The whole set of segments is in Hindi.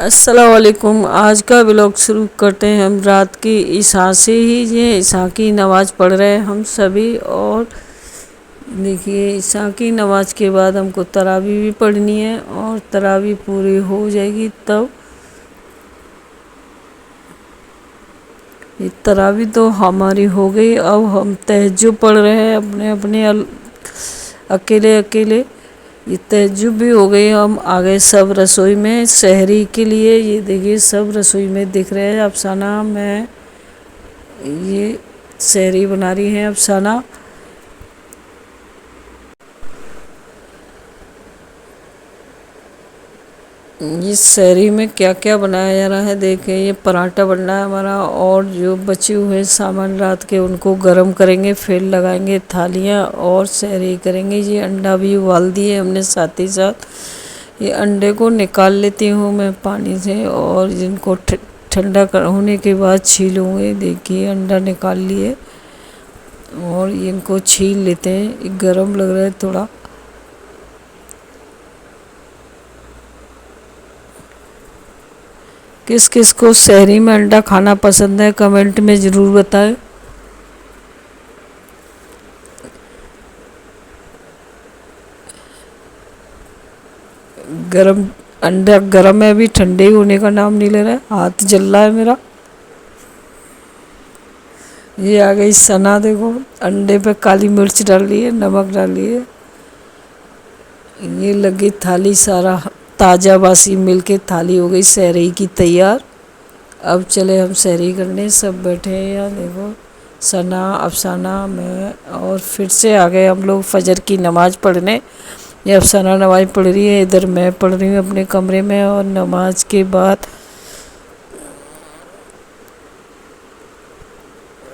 अस्सलाम वालेकुम। आज का व्लॉग शुरू करते हैं हम रात की ईशा से ही। ये ईशा की नमाज़ पढ़ रहे हैं हम सभी। और देखिए ईशा की नमाज के बाद हमको तरावी भी पढ़नी है और तरावी पूरी हो जाएगी तब ये तरावी तो हमारी हो गई। अब हम तहज्जुद पढ़ रहे हैं अपने अपने अकेले अकेले। ये तहज्जुद भी हो गई। हम आ गए सब रसोई में सहरी के लिए। ये देखिए सब रसोई में दिख रहे हैं। अफसाना मैं ये सहरी बना रही हैं अफसाना। इस सहरी में क्या क्या बनाया जा रहा है देखिए। ये पराठा बन रहा है हमारा और जो बचे हुए सामान रात के उनको गरम करेंगे, फिर लगाएंगे थालियाँ और सहरी करेंगे। ये अंडा भी उबाल दिए हमने साथ ही साथ। ये अंडे को निकाल लेती हूँ मैं पानी से और इनको ठंडा होने के बाद छीलूँगी। देखिए अंडा निकाल लिए और इनको छील लेते हैं। गरम लग रहा है थोड़ा। किस किस को सहरी में अंडा खाना पसंद है कमेंट में ज़रूर बताएं। गरम अंडा गरम है, अभी ठंडे होने का नाम नहीं ले रहा है। हाथ जल रहा है मेरा। ये आ गई सना, देखो अंडे पे काली मिर्च डाल ली है, नमक डाल ली है। ये लगी थाली, सारा ताज़ा बासी मिलके थाली हो गई सहरी की तैयार। अब चले हम सहरी करने। सब बैठे हैं यहाँ देखो, सना अफसाना मैं और फिर से आ गए हम लोग फजर की नमाज़ पढ़ने। ये अफसाना नमाज़ पढ़ रही है, इधर मैं पढ़ रही हूँ अपने कमरे में। और नमाज के बाद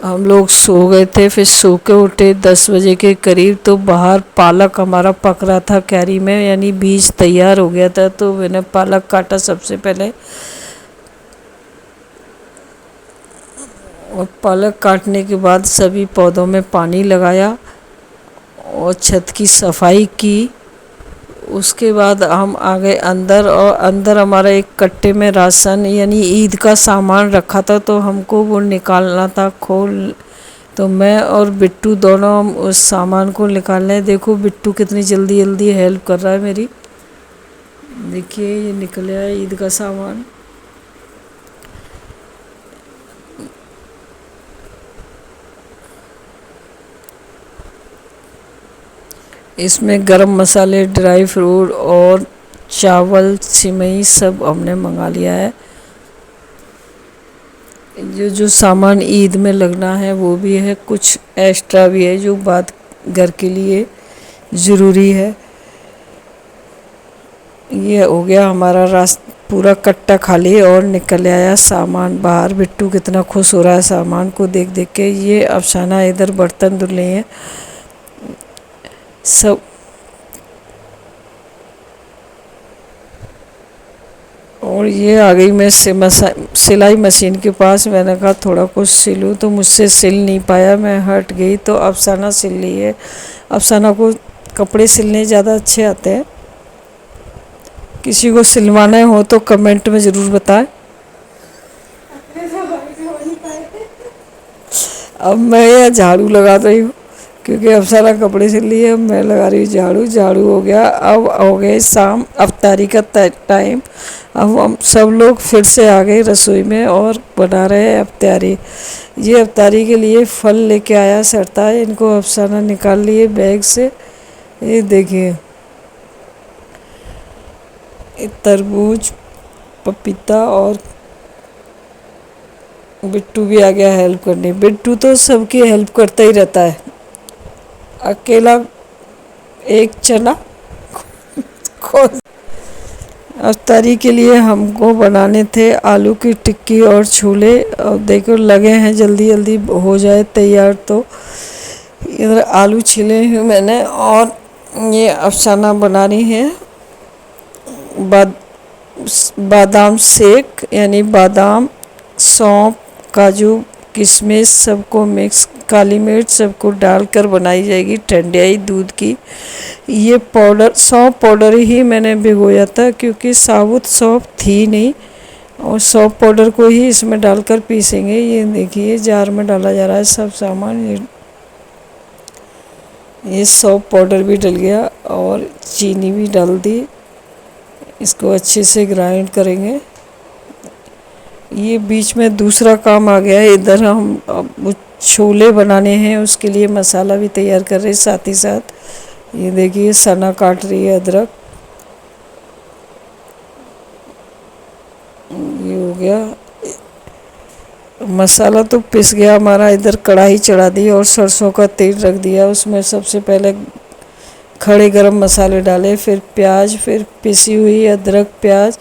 हम लोग सो गए थे, फिर सो के उठे 10 बजे के करीब। तो बाहर पालक हमारा पक रहा था कैरी में, यानी बीज तैयार हो गया था। तो मैंने पालक काटा सबसे पहले और पालक काटने के बाद सभी पौधों में पानी लगाया और छत की सफाई की। उसके बाद हम आ गए अंदर और अंदर हमारा एक कट्टे में राशन यानी ईद का सामान रखा था, तो हमको वो निकालना था खोल। तो मैं और बिट्टू दोनों हम उस सामान को निकाल रहे हैं। देखो बिट्टू कितनी जल्दी जल्दी हेल्प कर रहा है मेरी। देखिए ये निकल आया ईद का सामान। इसमें गरम मसाले, ड्राई फ्रूट और चावल, सिमई सब हमने मंगा लिया है। जो जो सामान ईद में लगना है वो भी है, कुछ एक्स्ट्रा भी है जो बात घर के लिए ज़रूरी है। ये हो गया हमारा पूरा कट्टा खाली और निकल आया सामान बाहर। बिट्टू कितना खुश हो रहा है सामान को देख देख के। ये अफसाना इधर बर्तन धुल रही हैं सब। और ये आ गई मैं सिलाई मशीन के पास। मैंने कहा थोड़ा कुछ सिलूँ, तो मुझसे सिल नहीं पाया, मैं हट गई। तो अफसाना सिल ली है। अफसाना को कपड़े सिलने ज़्यादा अच्छे आते हैं। किसी को सिलवाना हो तो कमेंट में ज़रूर बताएं। अब मैं यह झाड़ू लगा रही हूँ क्योंकि अफसाना कपड़े सिल लिए। अब मैं लगा रही हूँ झाड़ू। झाड़ू हो गया। अब हो गए शाम, अफ्तारी का टाइम। अब हम सब लोग फिर से आ गए रसोई में और बना रहे हैं अफ्तारी। ये अफ्तारी के लिए फल लेके आया सरताज, इनको अफसाना निकाल लिए बैग से। ये देखिए तरबूज, पपीता और बिट्टू भी आ गया हेल्प करने। बिट्टू तो सबकी हेल्प करता ही रहता है, अकेला एक चना खोज। अफ्तारी के लिए हमको बनाने थे आलू की टिक्की और छोले। और देखो लगे हैं जल्दी जल्दी हो जाए तैयार। तो इधर आलू छिले हैं मैंने और ये अफसाना बना रही है बादाम शेक, यानी बादाम, सौंफ, काजू, किशमिश सबको मिक्स, काली मिर्च सबको डालकर बनाई जाएगी ठंडाई दूध की। ये पाउडर, सौंफ पाउडर ही मैंने भिगोया था क्योंकि साबुत सौंफ थी नहीं। और सौंफ पाउडर को ही इसमें डालकर पीसेंगे। ये देखिए जार में डाला जा रहा है सब सामान। ये सौंफ पाउडर भी डल गया और चीनी भी डाल दी। इसको अच्छे से ग्राइंड करेंगे। ये बीच में दूसरा काम आ गया है। इधर हम अब छोले बनाने हैं, उसके लिए मसाला भी तैयार कर रहे हैं साथ ही साथ। ये देखिए सना काट रही है अदरक। ये हो गया, मसाला तो पिस गया हमारा। इधर कढ़ाई चढ़ा दी और सरसों का तेल रख दिया। उसमें सबसे पहले खड़े गरम मसाले डाले, फिर प्याज, फिर पिसी हुई अदरक, प्याज,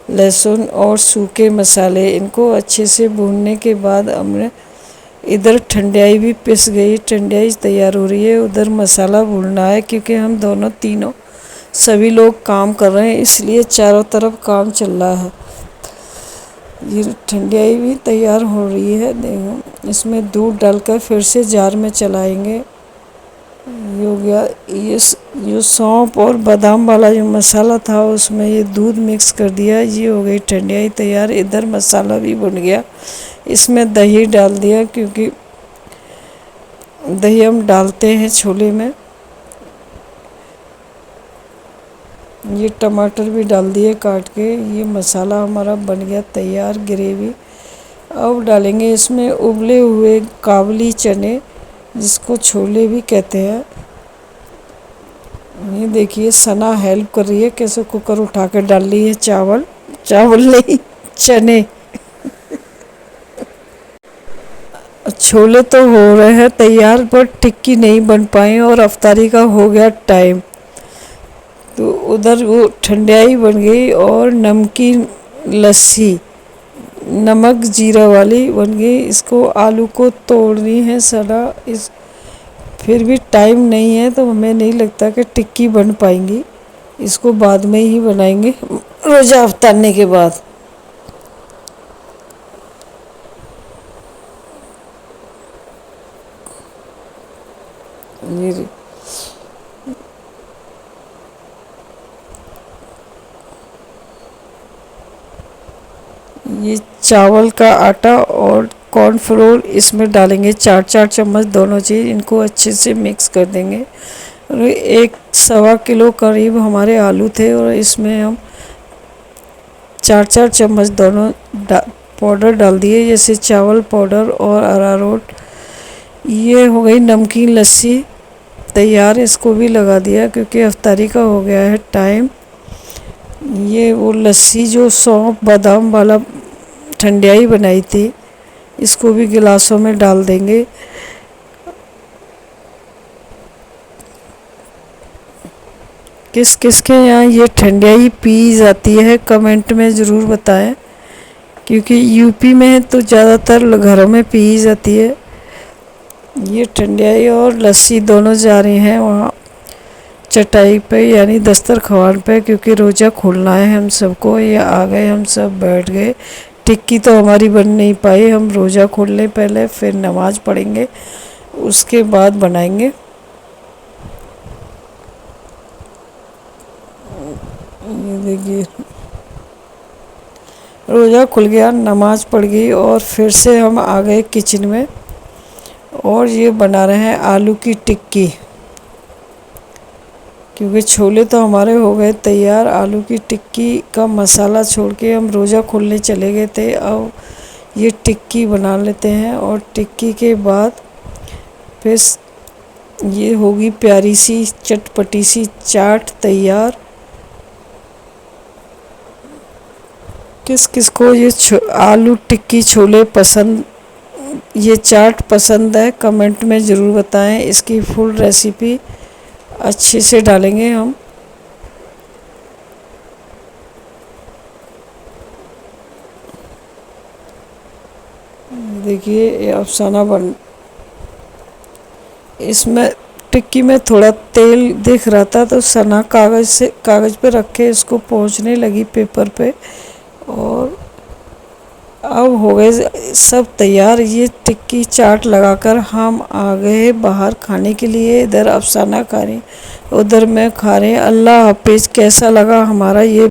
लहसुन और सूखे मसाले। इनको अच्छे से भूनने के बाद हमने इधर ठंडाई भी पिस गई, ठंडाई तैयार हो रही है। उधर मसाला भूनना है क्योंकि हम दोनों तीनों सभी लोग काम कर रहे हैं, इसलिए चारों तरफ काम चल रहा है। ये ठंडाई भी तैयार हो रही है। देखो इसमें दूध डालकर फिर से जार में चलाएंगे। ये हो गया। ये जो सौंफ और बादाम वाला जो मसाला था उसमें ये दूध मिक्स कर दिया। ये हो गई ठंडाई तैयार। इधर मसाला भी बन गया। इसमें दही डाल दिया क्योंकि दही हम डालते हैं छोले में। ये टमाटर भी डाल दिए काट के। ये मसाला हमारा बन गया तैयार, ग्रेवी। अब डालेंगे इसमें उबले हुए काबुली चने, जिसको छोले भी कहते हैं। ये देखिए सना हेल्प कर रही है कैसे कुकर उठा कर डाल रही है चावल, चावल नहीं चने। छोले तो हो रहे हैं तैयार पर टिक्की नहीं बन पाई और अफ्तारी का हो गया टाइम। तो उधर वो ठंडाई बन गई और नमकीन लस्सी नमक जीरा वाली बन गई। इसको आलू को तोड़नी है सड़ा, इस फिर भी टाइम नहीं है तो हमें नहीं लगता कि टिक्की बन पाएंगी। इसको बाद में ही बनाएंगे रोज़ा अफ्तारने के बाद। ये चावल का आटा और कॉर्नफ्लोर इसमें डालेंगे 4-4 चम्मच दोनों चीज़। इनको अच्छे से मिक्स कर देंगे। और 1-1.25 किलो करीब हमारे आलू थे और इसमें हम 4-4 चम्मच दोनों पाउडर डाल दिए, जैसे चावल पाउडर और अरारोट। ये हो गई नमकीन लस्सी तैयार। इसको भी लगा दिया क्योंकि अफ्तारी का हो गया है टाइम। ये वो लस्सी जो सौंफ बादाम वाला ठंडाई बनाई थी, इसको भी गिलासों में डाल देंगे। किस किस के यहाँ ये ठंडाई पी जाती है कमेंट में ज़रूर बताएं, क्योंकि यूपी में तो ज़्यादातर घरों में पी जाती है। ये ठंडाई और लस्सी दोनों जा रही हैं वहाँ चटाई पे यानी दस्तरखान पे, क्योंकि रोज़ा खोलना है हम सबको। ये आ गए, हम सब बैठ गए। टिक्की तो हमारी बन नहीं पाई, हम रोज़ा खोल लें पहले, फिर नमाज पढ़ेंगे, उसके बाद बनाएंगे। ये देखिए रोज़ा खुल गया, नमाज पढ़ गई और फिर से हम आ गए किचन में और ये बना रहे हैं आलू की टिक्की। क्योंकि छोले तो हमारे हो गए तैयार, आलू की टिक्की का मसाला छोड़ के हम रोज़ा खोलने चले गए थे। अब ये टिक्की बना लेते हैं और टिक्की के बाद फिर ये होगी प्यारी सी चटपटी सी चाट तैयार। किस किस को ये आलू टिक्की छोले पसंद, ये चाट पसंद है कमेंट में ज़रूर बताएं। इसकी फुल रेसिपी अच्छे से डालेंगे हम। देखिए ये अफसाना बन, इसमें टिक्की में थोड़ा तेल दिख रहा था तो सना कागज़ पे रख के इसको पोंछने लगी पेपर पे। और अब हो गए सब तैयार। ये टिक्की चाट लगाकर हम आ गए बाहर खाने के लिए। इधर अफसाना खा रही, उधर मैं खा रहे। अल्लाह हाफिज़। कैसा लगा हमारा ये